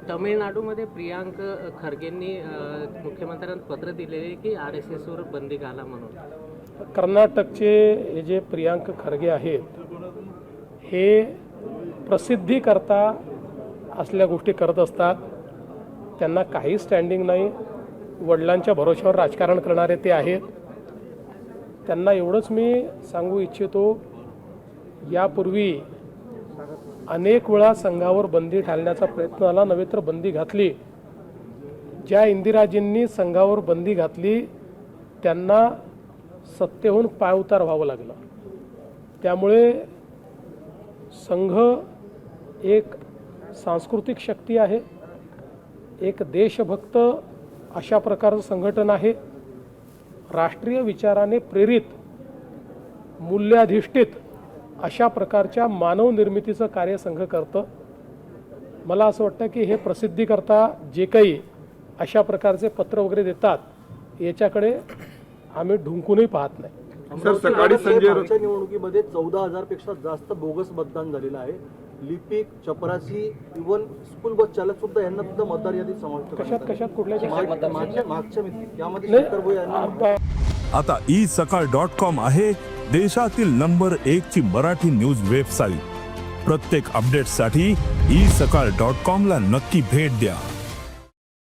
तमिळनाडूमध्ये प्रियांक खरगेंनी मुख्यमंत्र्यांना पत्र दिलेले की RSSवर बंदी घाला म्हणून. कर्नाटकचे हे जे प्रियांक खरगे आहेत हे प्रसिद्धीकरता असल्या गोष्टी करत असतात. त्यांना काही स्टँडिंग नाही. वडिलांच्या भरोश्यावर राजकारण करणारे ते आहेत. त्यांना एवढंच मी सांगू इच्छितो, यापूर्वी अनेक वेळा संघावर बंदी घालण्याचा प्रयत्न झाला, नव्हे तर बंदी घातली. ज्या इंदिराजींनी संघावर बंदी घातली त्यांना सत्तेहून पायउतार व्हावं लागलं. त्यामुळे संघ एक सांस्कृतिक शक्ती आहे, एक देशभक्त अशा प्रकारचं संघटन आहे. राष्ट्रीय विचाराने प्रेरित, मूल्याधिष्ठित अशा प्रकारच्या मानव निर्मितीचं कार्य संघ करतं. मला असं वाटतं की हे प्रसिद्धीकरता जे काही अशा प्रकारचे पत्र वगैरे देतात याच्याकडे आम्ही ढुंकूनही पाहत नाही. सर, सकाळी संजय मागच्या निवडणुकीमध्ये 14,000 पेक्षा जास्त बोगस मतदान झालेलं आहे. लिपिक, चपरासी, इव्हन स्कूल बस चालक सुद्धा यांना सुद्धा मतदार यादीत समाविष्ट कशात कुठल्या मागच्या यामध्ये शेखर भोये यांनी. आता isakal.com आहे देशातील नंबर 1 ची मराठी न्यूज वेबसाईट. प्रत्येक अपडेटसाठी isakal.com ला नक्की भेट द्या.